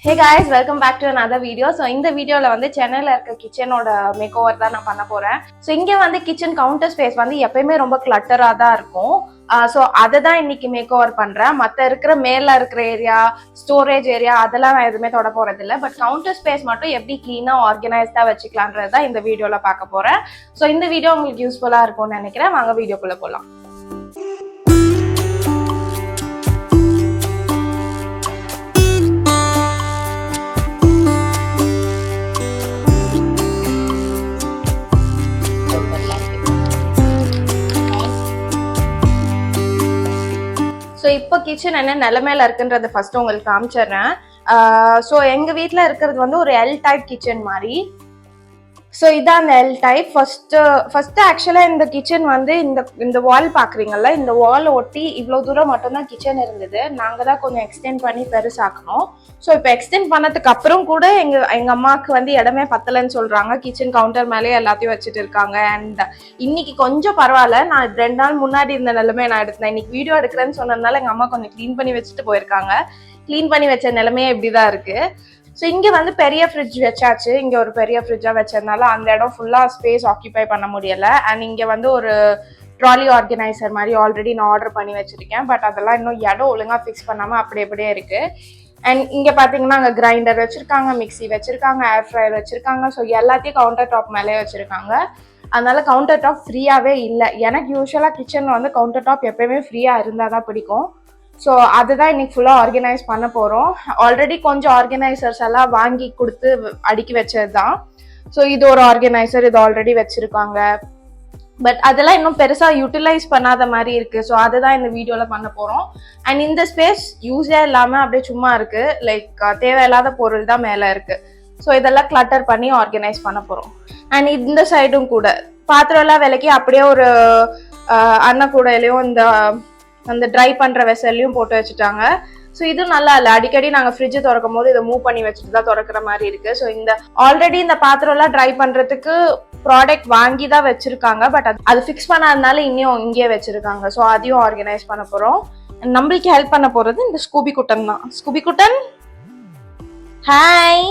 Hey guys, welcome back to another video. So இந்த வீடியோல வந்து சென்னையில இருக்க கிச்சனோட மேக் ஓவர் தான் நான் பண்ண போறேன். ஸோ இங்க வந்து கிச்சன் கவுண்டர் ஸ்பேஸ் வந்து எப்பயுமே ரொம்ப கிளட்டரா தான் இருக்கும். ஸோ அதை தான் இன்னைக்கு மேக் ஓவர் பண்றேன். மற்ற இருக்கிற மேல இருக்கிற ஏரியா, ஸ்டோரேஜ் ஏரியா அதெல்லாம் நான் எதுவுமே தொட போறது இல்லை. பட் கவுண்டர் ஸ்பேஸ் மட்டும் எப்படி கிளீனா ஆர்கனைஸ்டா வச்சுக்கலான்றது தான் இந்த வீடியோல பார்க்க போறேன். ஸோ இந்த வீடியோ உங்களுக்கு யூஸ்ஃபுல்லா இருக்கும்னு நினைக்கிறேன். வாங்க வீடியோக்குள்ள போலாம். ஸோ இப்போ கிச்சன் என்ன நிலைமையில இருக்குன்றத ஃபர்ஸ்ட் உங்களுக்கு காமிச்சிடுறேன். ஸோ எங்க வீட்டில் இருக்கிறது வந்து ஒரு எல் டைப் கிச்சன் மாதிரி. ஸோ இதான் அந்த எல் டைப். ஃபர்ஸ்ட் ஆக்சுவலாக இந்த கிச்சன் வந்து இந்த வால் பார்க்குறீங்கல்ல, இந்த வால் ஒட்டி இவ்வளோ தூரம் மட்டும்தான் கிச்சன் இருந்தது. நாங்கள் தான் கொஞ்சம் எக்ஸ்டெண்ட் பண்ணி பெருசாக்கணும். ஸோ இப்போ எக்ஸ்டெண்ட் பண்ணதுக்கு அப்புறம் கூட எங்கள் அம்மாவுக்கு வந்து இடமே பத்தலைன்னு சொல்கிறாங்க. கிச்சன் கவுண்டர் மேலேயே எல்லாத்தையும் வச்சுட்டு இருக்காங்க. அண்ட் இன்னைக்கு கொஞ்சம் பரவாயில்ல. நான் 2 நாள் முன்னாடி இருந்த நிலைமையை நான் எடுத்தேன். இன்னைக்கு வீடியோ எடுக்கிறேன்னு சொன்னதுனால எங்கள் அம்மா கொஞ்சம் க்ளீன் பண்ணி வச்சுட்டு போயிருக்காங்க. க்ளீன் பண்ணி வச்ச நிலைமையே இப்படிதான் இருக்கு. ஸோ இங்கே வந்து பெரிய ஃப்ரிட்ஜ் வச்சாச்சு. இங்கே ஒரு பெரிய ஃப்ரிட்ஜாக வச்சதுனால அந்த இடம் ஃபுல்லாக ஸ்பேஸ் ஆக்கியூபை பண்ண முடியலை. அண்ட் இங்கே வந்து ஒரு ட்ராலி ஆர்கனைசர் மாதிரி ஆல்ரெடி நான் ஆர்டர் பண்ணி வச்சுருக்கேன். பட் அதெல்லாம் இன்னும் இடம் ஒழுங்காக ஃபிக்ஸ் பண்ணாமல் அப்படியே இருக்குது. அண்ட் இங்கே பார்த்தீங்கன்னா அங்கே கிரைண்டர் வச்சுருக்காங்க, மிக்சி வச்சுருக்காங்க, ஏர் ஃப்ரையர் வச்சுருக்காங்க. ஸோ எல்லாத்தையும் கவுண்டர் டாப் மேலே வச்சுருக்காங்க. அதனால கவுண்டர் டாப் ஃப்ரீயாகவே இல்லை. எனக்கு யூஸ்வலாக கிச்சனில் வந்து கவுண்டர் டாப் எப்பயுமே ஃப்ரீயாக இருந்தால் தான் பிடிக்கும். ஸோ அதுதான் இன்னைக்கு ஃபுல்லாக ஆர்கனைஸ் பண்ண போகிறோம். ஆல்ரெடி கொஞ்சம் ஆர்கனைசர்ஸ் எல்லாம் வாங்கி கொடுத்து அடுக்கி வச்சது தான். ஸோ இது ஒரு ஆர்கனைசர், இது ஆல்ரெடி வச்சுருக்காங்க. பட் அதெல்லாம் இன்னும் பெருசாக யூட்டிலைஸ் பண்ணாத மாதிரி இருக்குது. ஸோ அதுதான் இந்த வீடியோவில் பண்ண போகிறோம். அண்ட் இந்த ஸ்பேஸ் யூஸே இல்லாமல் அப்படியே சும்மா இருக்குது. லைக் தேவையில்லாத பொருள் தான் மேலே இருக்குது. ஸோ இதெல்லாம் கிளட்டர் பண்ணி ஆர்கனைஸ் பண்ண போகிறோம். அண்ட் இந்த சைடும் கூட பாத்திரம் எல்லாம் விலைக்கு அப்படியே ஒரு அன்னக்கூடையிலையும் அந்த ட்ரை பண்ணுற வெசல்லையும் போட்டு வச்சுட்டாங்க. ஸோ இது நல்லா இல்லை. அடிக்கடி நாங்கள் ஃப்ரிட்ஜ் திறக்கும் போது இதை மூவ் பண்ணி வச்சுட்டு தான் திறக்கிற மாதிரி இருக்கு. ஸோ இந்த ஆல்ரெடி இந்த பாத்திரம்லாம் ட்ரை பண்ணுறதுக்கு ப்ராடக்ட் வாங்கி தான் வச்சிருக்காங்க. பட் அது ஃபிக்ஸ் பண்ணாதனால இன்னும் இங்கேயே வச்சிருக்காங்க. ஸோ அதையும் ஆர்கனைஸ் பண்ண போகிறோம். நம்மளுக்கு ஹெல்ப் பண்ண போகிறது இந்த ஸ்கூபி குட்டன் தான். ஸ்கூபி குட்டன், hi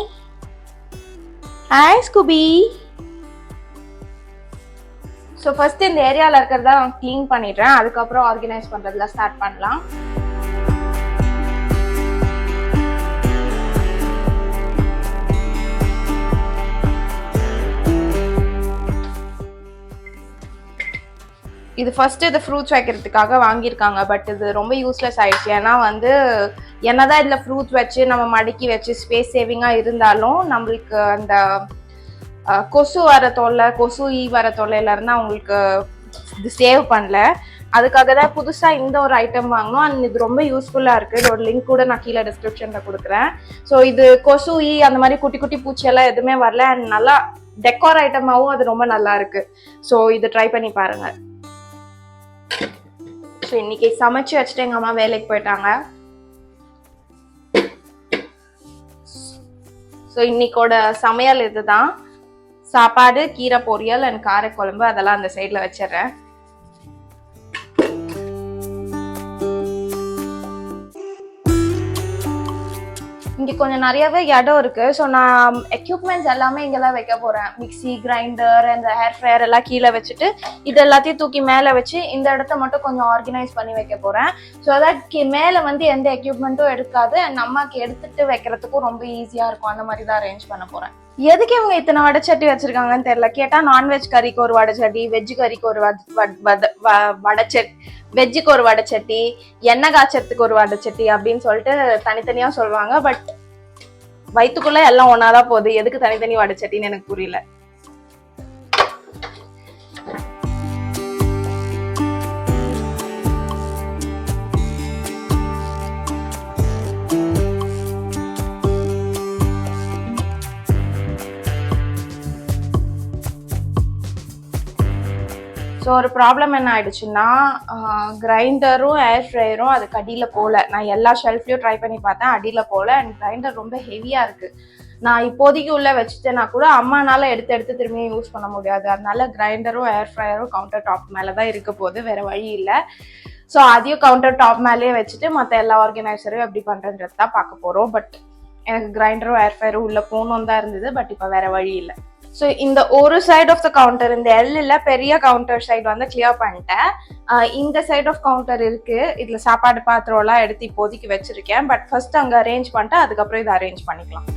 hi Scooby. So first இந்த ஏரியாவில் இருக்கிறத நான் க்ளீன் பண்ணிடுறேன். அதுக்கப்புறம் ஆர்கனைஸ் பண்ணுறதுல ஸ்டார்ட் பண்ணலாம். இது ஃபர்ஸ்ட் இது ஃப்ரூட்ஸ் வைக்கிறதுக்காக வாங்கியிருக்காங்க. பட் இது ரொம்ப யூஸ்லெஸ் ஆயிடுச்சு. ஏன்னா வந்து என்னதான் இதில் ஃப்ரூட்ஸ் வச்சு நம்ம மடக்கி வச்சு ஸ்பேஸ் சேவிங்காக இருந்தாலும் நம்மளுக்கு அந்த கொசு வர தொல்லை, கொசு வர தொல்லையில இருந்து அவங்களுக்கு இது சேவ் பண்ணல. அதுக்காக தான் புதுசாக இந்த ஒரு ஐட்டம் வாங்கணும். அண்ட் இது ரொம்ப யூஸ்ஃபுல்லாக இருக்குது. இதோட லிங்க் கூட நான் கீழே டிஸ்கிரிப்ஷனில் கொடுக்குறேன். ஸோ இது கொசு அந்த மாதிரி குட்டி குட்டி பூச்சியெல்லாம் எதுவுமே வரல. அண்ட் நல்லா டெக்கார் ஐட்டமாகவும் அது ரொம்ப நல்லா இருக்கு. ஸோ இது ட்ரை பண்ணி பாருங்க. ஸோ இன்னைக்கு சமைச்சு வச்சுட்டு எங்கள் அம்மா வேலைக்கு போயிட்டாங்க. ஸோ இன்னைக்கோட சமையல் இதுதான். சாப்பாடு, கீரை பொரியல் அண்ட் காரக்குழம்பு அதெல்லாம் அந்த சைட்ல வச்சிடுறேன். இங்கே கொஞ்சம் நிறையவே இடம் இருக்கு. ஸோ நான் எக்யூப்மெண்ட்ஸ் எல்லாமே இங்கெல்லாம் வைக்க போறேன். மிக்சி, கிரைண்டர், அந்த ஹேர் ஃப்ரையர் எல்லாம் கீழே வச்சுட்டு இது எல்லாத்தையும் தூக்கி மேலே வச்சு இந்த இடத்த மட்டும் கொஞ்சம் ஆர்கனைஸ் பண்ணி வைக்க போறேன். ஸோ தட் மேலே வந்து எந்த எக்யூப்மெண்ட்டும் எடுக்காது. அம்மாக்கு எடுத்துட்டு வைக்கிறதுக்கும் ரொம்ப ஈஸியா இருக்கும். அந்த மாதிரி தான் அரேஞ்ச் பண்ண போறேன். எதுக்கு இவங்க இத்தனை வடைச்சட்டி வச்சிருக்காங்கன்னு தெரியல. கேட்டா நான்வெஜ் கறிக்கு ஒரு வடைச்சட்டி, வெஜ் கறிக்கு ஒரு வடைச்சட்டி, வெஜ்ஜுக்கு ஒரு வடைச்சட்டி, எண்ணெய் காய்ச்சறதுக்கு ஒரு வடைச்சட்டி அப்படின்னு சொல்லிட்டு தனித்தனியா சொல்லுவாங்க. பட் வயிற்றுக்குள்ள எல்லாம் ஒன்னாதான் போகுது. எதுக்கு தனித்தனி வடைச்சட்டின்னு எனக்கு புரியல. ஸோ ஒரு ப்ராப்ளம் என்ன ஆயிடுச்சுன்னா, கிரைண்டரும் ஏர் ஃப்ரையரும் அதுக்கு அடியில் போகல. நான் எல்லா ஷெல்ஃப்லையும் ட்ரை பண்ணி பார்த்தேன், அடியில் போகல. அண்ட் கிரைண்டர் ரொம்ப ஹெவியாக இருக்குது. நான் இப்போதைக்கு உள்ள வச்சுட்டேன்னா கூட அம்மானால எடுத்து திரும்பியும் யூஸ் பண்ண முடியாது. அதனால கிரைண்டரும் ஏர் ஃப்ரையரும் கவுண்டர் டாப் மேலே தான் இருக்க போகுது, வேற வழி இல்லை. ஸோ அதையும் கவுண்டர் டாப் மேலேயே வச்சுட்டு மற்ற எல்லா ஆர்கனைசரையும் எப்படி பண்ணுறன்றது தான் பார்க்க போகிறோம். பட் எனக்கு கிரைண்டரும் ஏர் ஃபயரும் உள்ள போகணும் தான் இருந்தது, பட் இப்போ வேற வழி இல்லை. ஸோ இந்த ஒரு சைட் ஆஃப் த கவுண்டர், இந்த எல்ல பெரிய கவுண்டர் சைடு வந்து கிளியர் பண்ணிட்டேன். இந்த சைட் ஆஃப் கவுண்டர் இருக்கு, இதுல சாப்பாடு பாத்திரம் எல்லாம் எடுத்து இப்போதைக்கு வச்சிருக்கேன். பட் ஃபர்ஸ்ட் அங்க அரேஞ்ச் பண்ணிட்டு அதுக்கப்புறம் இதை அரேஞ்ச் பண்ணிக்கலாம்.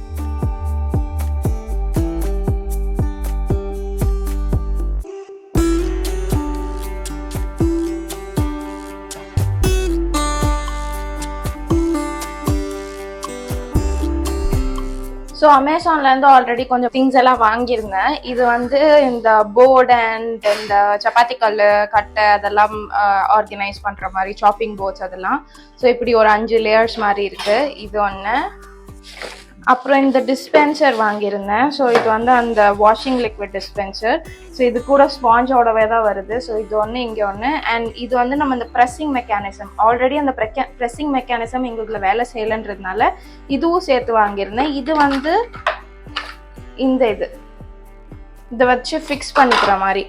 ஸோ அமேசான்லேருந்து ஆல்ரெடி கொஞ்சம் திங்ஸ் எல்லாம் வாங்கியிருந்தேன். இது வந்து இந்த போர்டு அண்ட் இந்த சப்பாத்தி கல் கட்டை அதெல்லாம் ஆர்கனைஸ் பண்ணுற மாதிரி சாப்பிங் போர்ட்ஸ் அதெல்லாம். ஸோ இப்படி ஒரு 5 லேயர்ஸ் மாதிரி இருக்குது. இது ஒன்று. அப்புறம் இந்த டிஸ்பென்சர் வாங்கியிருந்தேன். ஸோ இது வந்து அந்த வாஷிங் லிக்விட் டிஸ்பென்சர். ஸோ இது கூட ஸ்பாஞ்சோடவே தான் வருது. ஸோ இது ஒன்று, இங்கே ஒன்று. அண்ட் இது வந்து நம்ம இந்த ப்ரெஸ்ஸிங் மெக்கானிசம், ஆல்ரெடி அந்த ப்ரெஸ்ஸிங் மெக்கானிசம் எங்களுக்கு வேலை செய்யலைன்றதுனால இதுவும் சேர்த்து வாங்கியிருந்தேன். இது வந்து இதை வச்சு ஃபிக்ஸ் பண்ணிக்கிற மாதிரி.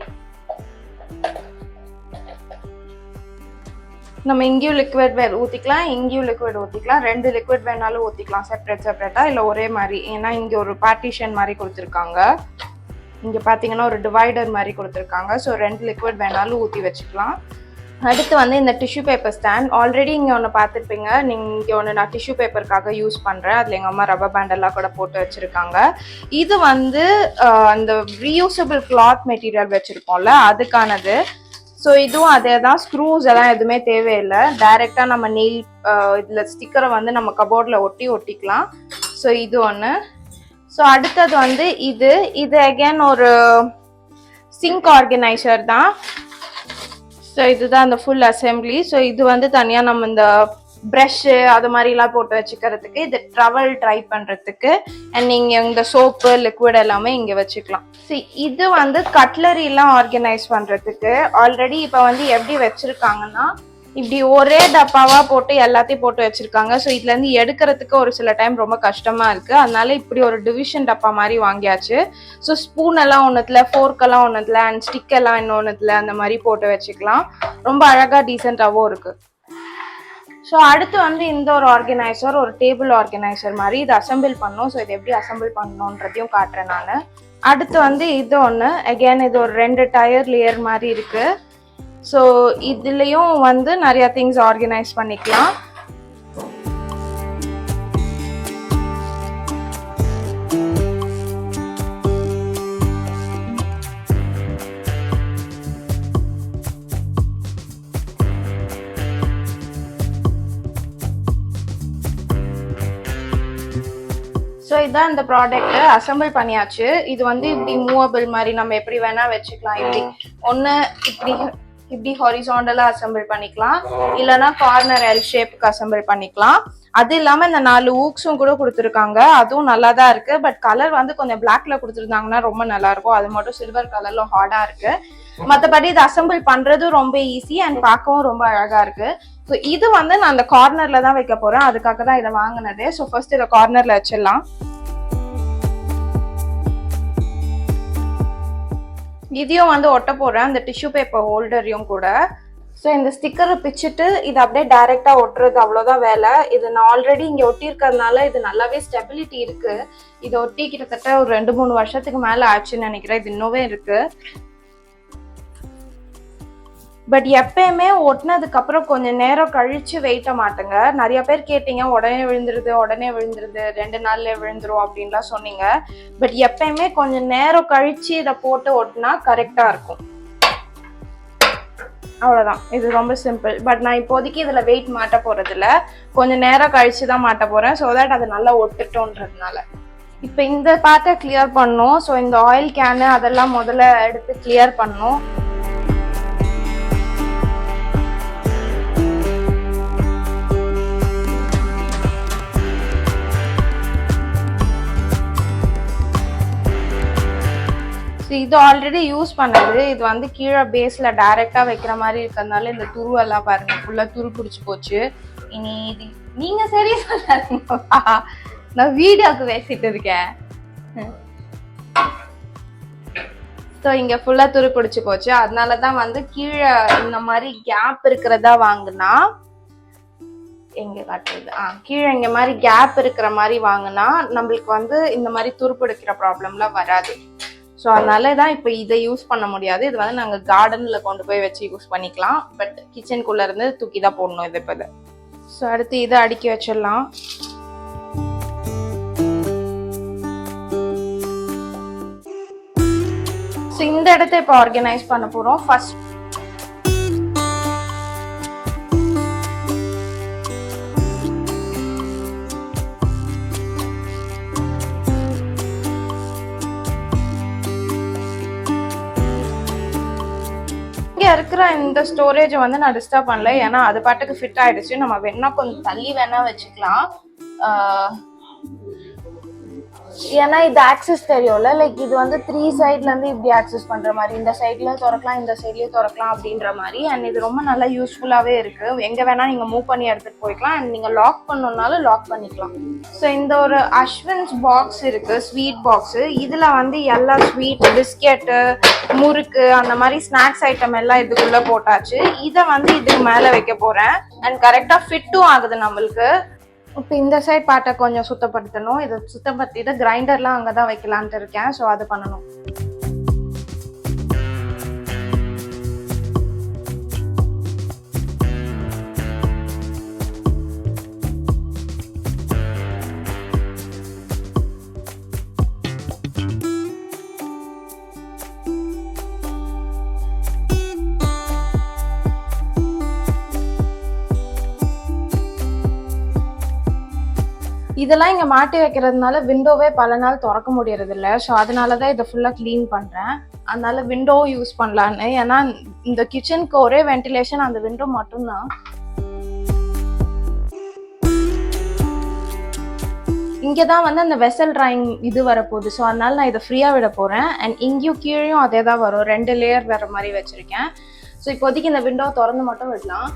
நம்ம இங்கேயும் லிக்விட் ஊற்றிக்கலாம், இங்கேயும் லிக்விட் ஊற்றிக்கலாம். 2 லிக்விட் வேணாலும் ஊற்றிக்கலாம், செப்பரேட்டா இல்லை ஒரே மாதிரி. ஏன்னா இங்கே ஒரு பார்ட்டிஷன் மாதிரி கொடுத்துருக்காங்க. இங்கே பார்த்தீங்கன்னா ஒரு டிவைடர் மாதிரி கொடுத்துருக்காங்க. ஸோ 2 லிக்விட் வேணாலும் ஊற்றி வச்சுக்கலாம். அடுத்து வந்து இந்த டிஷ்யூ பேப்பர் ஸ்டாண்ட். ஆல்ரெடி இங்கே ஒன்று பார்த்துருப்பீங்க. இங்கே ஒன்று நான் டிஷ்யூ பேப்பருக்காக யூஸ் பண்ணுறேன். அதில் எங்கள் அம்மா ரப்பர் பேண்டெல்லாம் கூட போட்டு வச்சுருக்காங்க. இது வந்து அந்த ரீயூசபிள் கிளாத் மெட்டீரியல் வச்சுருக்கோம்ல, அதுக்கானது. ஸோ இதுவும் அதே தான். ஸ்க்ரூஸ் எல்லாம் எதுவுமே தேவையில்லை. டைரெக்டாக நம்ம நெயில் இதில் ஸ்டிக்கரை வந்து நம்ம கபோர்டில் ஒட்டிக்கலாம். ஸோ இது ஒன்று. ஸோ அடுத்தது வந்து இது அகேன் ஒரு சிங்க் ஆர்கனைசர் தான். ஸோ இதுதான் அந்த ஃபுல் அசம்பிளி. ஸோ இது வந்து தனியாக நம்ம இந்த ப்ரஷ்ஷு அது மாதிரிலாம் போட்டு வச்சுக்கிறதுக்கு, இது ட்ரவல் ட்ரை பண்ணுறதுக்கு. அண்ட் நீங்கள் இந்த சோப்பு லிக்விட் எல்லாமே இங்கே வச்சுக்கலாம். ஸோ இது வந்து கட்லரிலாம் ஆர்கனைஸ் பண்ணுறதுக்கு. ஆல்ரெடி இப்போ வந்து எப்படி வச்சுருக்காங்கன்னா, இப்படி ஒரே டப்பாவாக போட்டு எல்லாத்தையும் போட்டு வச்சுருக்காங்க. ஸோ இதுலேருந்து எடுக்கிறதுக்கு ஒரு சில டைம் ரொம்ப கஷ்டமாக இருக்குது. அதனால இப்படி ஒரு டிவிஷன் டப்பா மாதிரி வாங்கியாச்சு. ஸோ ஸ்பூன் எல்லாம் ஒன்றுத்துல, ஃபோர்க்கெல்லாம் ஒன்றுத்துல, அண்ட் ஸ்டிக் எல்லாம் இன்னொன்றுத்துல அந்த மாதிரி போட்டு வச்சுக்கலாம். ரொம்ப அழகாக டீசெண்டாகவும் இருக்குது. ஸோ அடுத்து வந்து இந்த ஒரு ஆர்கனைசர், ஒரு டேபிள் ஆர்கனைசர் மாதிரி. இது அசம்பிள் பண்ணணும். ஸோ இது எப்படி அசம்பிள் பண்ணணுன்றதையும் காட்டுறேன் நான். அடுத்து வந்து இது ஒன்று. அகேன் இது ஒரு 2 டயர் லேயர் மாதிரி இருக்கு. ஸோ இதுலேயும் வந்து நிறைய திங்ஸ் ஆர்கனைஸ் பண்ணிக்கலாம். ஸோ இதான் இந்த ப்ராடக்ட் அசம்பிள் பண்ணியாச்சு. இது வந்து இப்படி மூவபிள் மாதிரி நம்ம எப்படி வேணா வச்சுக்கலாம். இப்படி ஒன்று இப்படி ஹாரிசாண்டலாக அசம்பிள் பண்ணிக்கலாம், இல்லைன்னா கார்னர் எல் ஷேப்புக்கு அசம்பிள் பண்ணிக்கலாம். அது இல்லாமல் இந்த 4 ஊக்ஸும் கூட கொடுத்துருக்காங்க. அதுவும் நல்லா தான் இருக்கு. பட் கலர் வந்து கொஞ்சம் பிளாக்ல கொடுத்துருந்தாங்கன்னா ரொம்ப நல்லா இருக்கும். அது மட்டும் சில்வர் கலர்ல ஹார்டா இருக்கு. மற்றபடி இது அசம்பிள் பண்றதும் ரொம்ப ஈஸி அண்ட் பார்க்கவும் ரொம்ப அழகா இருக்கு. ஸோ இது வந்து நான் அந்த கார்னர்ல தான் வைக்க போறேன். அதுக்காக தான் இதை வாங்கினது. ஸோ ஃபர்ஸ்ட் இதை கார்னர்ல வச்சிடலாம். இதையும் வந்து ஒட்ட போறேன், அந்த டிஷ்யூ பேப்பர் ஹோல்டரையும் கூட. ஸோ இந்த ஸ்டிக்கரை பிச்சுட்டு இது அப்படியே டைரக்டா ஒட்டுறது, அவ்வளோதான் வேலை. இது நான் ஆல்ரெடி இங்கே ஒட்டியிருக்கிறதுனால இது நல்லாவே ஸ்டெபிலிட்டி இருக்கு. இதை ஒட்டி கிட்டத்தட்ட ஒரு 2-3 வருஷத்துக்கு மேலே ஆச்சுன்னு நினைக்கிறேன். இது இன்னுமே இருக்கு. பட் எப்பயுமே ஒட்டினதுக்கு அப்புறம் கொஞ்சம் நேரம் கழிச்சு வெயிட்ட மாட்டேங்க. நிறைய பேர் கேட்டீங்க, உடனே விழுந்துருது 2 நாள்ல விழுந்துரும் அப்படின்லாம் சொன்னீங்க. பட் எப்பயுமே கொஞ்சம் நேரம் கழிச்சு இதை போட்டு ஒட்டினா கரெக்டா இருக்கும். அவ்வளவுதான். இது ரொம்ப சிம்பிள். பட் நான் இப்போதைக்கு இதுல வெயிட் மாட்ட போறது இல்ல, கொஞ்சம் நேரம் கழிச்சு தான் மாட்ட போறேன். ஸோ தட் அது நல்லா ஒட்டுட்டோன்றதுனால. இப்போ இந்த பார்ட்டை கிளியர் பண்ணணும். ஸோ இந்த ஆயில் கேனு அதெல்லாம் முதல்ல எடுத்து கிளியர் பண்ணணும். இது ஆல்ரெடி யூஸ் பண்ணது. இது வந்து கீழே பேஸ்ல டைரக்டா வைக்கிற மாதிரி இருக்கிறதுனால இந்த துருவெல்லாம் பாருங்க, ஃபுல்லா துரு பிடிச்சி போச்சு. இனி இது நீங்க சரி சொல்லாதீங்க, நான் வீடியோக்கு பேசிட்டு இருக்கேன். ஸோ இங்க ஃபுல்லா துரு பிடிச்சி போச்சு. அதனாலதான் வந்து கீழே இந்த மாதிரி கேப் இருக்கிறதா வாங்கினா எங்க காட்டுறது கீழே இங்க மாதிரி கேப் இருக்கிற மாதிரி வாங்கினா நம்மளுக்கு வந்து இந்த மாதிரி துருப்பிடிக்கிற ப்ராப்ளம்லாம் வராது. ஸோ அதனால தான் இப்போ இதை யூஸ் பண்ண முடியாது. இது வந்து நாங்கள் கார்டனில் கொண்டு போய் வச்சு யூஸ் பண்ணிக்கலாம். பட் கிச்சனுக்குள்ளே இருந்து தூக்கி தான் போடணும் இது இப்போ இது. ஸோ அடுத்து இதை அடுக்கி வச்சிடலாம். ஸோ இந்த இடத்த இப்போ ஆர்கனைஸ் பண்ண போகிறோம். ஃபர்ஸ்ட் இருக்கிற இந்த ஸ்டோரேஜ் வந்து நான் டிஸ்டர்ப் பண்ணல, ஏன்னா அது பாட்டுக்கு ஃபிட் ஆயிடுச்சு. நம்ம வேணா கொஞ்சம் தள்ளி வேணா வச்சுக்கலாம். ஏன்னா இது ஆக்சஸ் தெரியும்ல, லைக் இது வந்து 3 சைட்ல இருந்து இப்படி ஆக்சஸ் பண்ற மாதிரி, இந்த சைட்ல திறக்கலாம் இந்த சைட்லயும் திறக்கலாம் அப்படின்ற மாதிரி. அண்ட் இது ரொம்ப நல்லா யூஸ்ஃபுல்லாவே இருக்கு. எங்க வேணா நீங்க மூவ் பண்ணி எடுத்துட்டு போய்க்கலாம். அண்ட் நீங்க லாக் பண்ணணும்னாலும் லாக் பண்ணிக்கலாம். ஸோ இந்த ஒரு அஸ்வின்ஸ் பாக்ஸ் இருக்கு, ஸ்வீட் பாக்ஸ். இதுல வந்து எல்லா ஸ்வீட், பிஸ்கெட்டு, முறுக்கு, அந்த மாதிரி ஸ்நாக்ஸ் ஐட்டம் எல்லாம் இதுக்குள்ள போட்டாச்சு. இதை வந்து இதுக்கு மேல வைக்க போறேன். அண்ட் கரெக்டா ஃபிட்டும் ஆகுது நம்மளுக்கு. இப்போ இந்த சைட் பார்ட்டை கொஞ்சம் சுத்தப்படுத்தணும். இதை சுத்தப்படுத்திட்டு கிரைண்டர்லாம் அங்கே தான் வைக்கலான்ட்டு இருக்கேன். ஸோ அது பண்ணணும். இதெல்லாம் இங்கே மாட்டி வைக்கிறதுனால விண்டோவே பல நாள் திறக்க முடியறது இல்லை. ஸோ அதனால தான் இதை ஃபுல்லாக க்ளீன் பண்ணுறேன். அதனால விண்டோ யூஸ் பண்ணலான்னு. ஏன்னா இந்த கிச்சனுக்கு ஒரே வென்டிலேஷன் அந்த விண்டோ மட்டும்தான். இங்கே தான் வந்து அந்த வெசல் ட்ராயிங் இது வரப்போகுது. ஸோ அதனால நான் இதை ஃப்ரீயாக விட போகிறேன். அண்ட் இங்கேயும் கீழேயும் அதே தான் வரும். 2 லேயர் வர மாதிரி வச்சுருக்கேன். ஸோ இப்போதைக்கு இந்த விண்டோ திறந்து மட்டும் விடலாம்.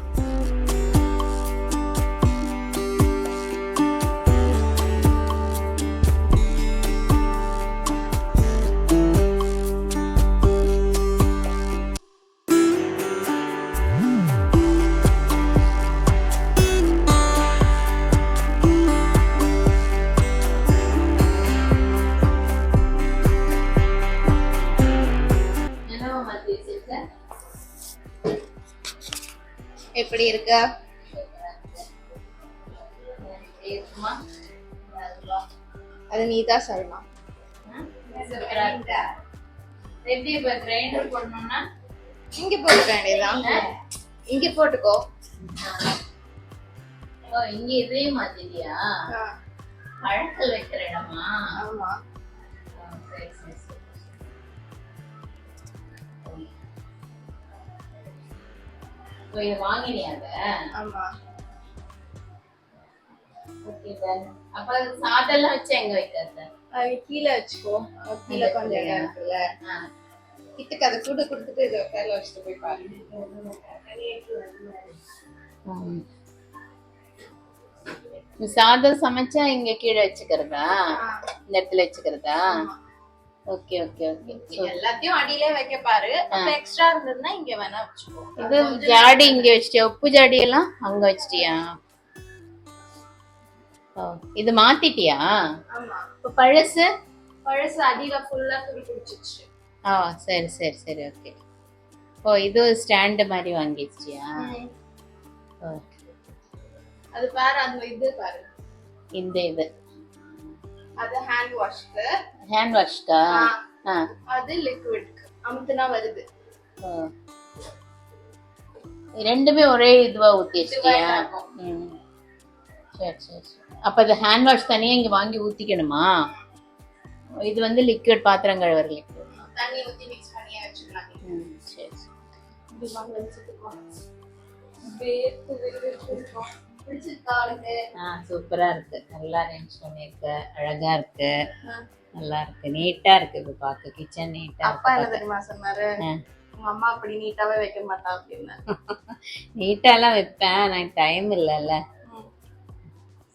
எப்படி இருக்கு? அது நீ தான் சொல்லலாம். இங்க போட்டுக்க வேண்டியதான். இங்க போட்டுக்கோ. இங்க இதையும் மாத்திட்டியா? பழங்கள் வைக்கிற இடமா? ஆமா. இத வாங்கினியா? ஆமா. Okay done. அப்ப சாதெல்லாம் வச்சு எங்க வைக்கிறது? கீழே வச்சுக்கோ. கீழே கொஞ்சம் இடம் இருக்குல்ல, கிட்டக்கு அதை கூட கொடுத்துட்டு இதை கையில வச்சுட்டு போய் பாரு. சாதம் சமைச்சா இங்க கீழே வச்சுக்கிறதா? இந்த இடத்துல வச்சுக்கிறதா? Okay okay okay. எல்லாத்தையும் அடியிலே வைக்க பாரு. எக்ஸ்ட்ரா இருந்ததுன்னா இங்க வேணா வச்சுக்கோ. இது ஜாடி இங்க வச்சிட்டியா? உப்பு ஜாடி எல்லாம் அங்க வச்சிட்டியா? இது மாத்திட்டியா? ஆமா. இப்ப பழசு அடியில ஃபுல்லா துரு பிடிச்சிச்சு. சரி சரி சரி ஓகே. ஓ இது ஸ்டாண்ட் மாதிரி வாங்கி வச்சிட்டியா? அது பாரு, அந்த இது பாரு, இந்த இது அது ஹேண்ட் வாஷ்க்கா? அது லிக்விட்க்கு அமுத்துனா வருது. ரெண்டுமே ஒரே இதுவா ஊத்தி வச்சிட்டியா? சரி சரி சரி. அப்ப இது ஹேண்ட் வாஷ் தனியா இங்க வாங்கி ஊத்திக்கணுமா? இது வந்து லிக்விட், பாத்திரம் கழுவுற லிக்விட். தண்ணி ஊத்தி மிக்ஸ் பண்ணி வச்சுக்கலாம். சரி சரி. இது வாங்க வச்சுக்கோ. பேத்து வெறும் பிடிச்சிருக்கா உனக்கு? சூப்பரா இருக்கு. நல்லா அரேஞ்ச் பண்ணிருக்க. அழகா இருக்கு. நல்லா இருக்கு. நீட்டா இருக்கு. இது பார்க்க கிச்சன் நீட்டா. அப்பா என்ன தெரியுமா சொன்னாரு? உங்க அம்மா அப்படி நீட்டாவே வைக்க மாட்டா அப்படின்னு. நீட்டாலாம் வைப்பேன், எனக்கு டைம் இல்லைல்ல.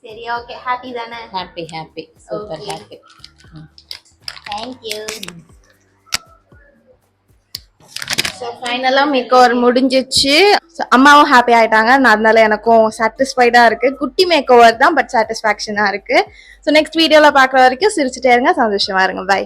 சரி ஓகே. ஹாப்பி தானே? Happy happy. Super happy. Thank you. So ஃபைனலாக மேக் ஓவர் முடிஞ்சிச்சு. So, அம்மாவும் ஹாப்பி ஆயிட்டாங்க. நான் அதனால எனக்கும் சாட்டிஸ்ஃபைடாக இருக்கு. குட்டி மேக் ஓவர் தான், பட் சாட்டிஸ்ஃபேக்ஷனாக இருக்கு. ஸோ நெக்ஸ்ட் வீடியோவில் பார்க்குற வரைக்கும் சிரிச்சுட்டே இருங்க, சந்தோஷமா இருங்க. பை.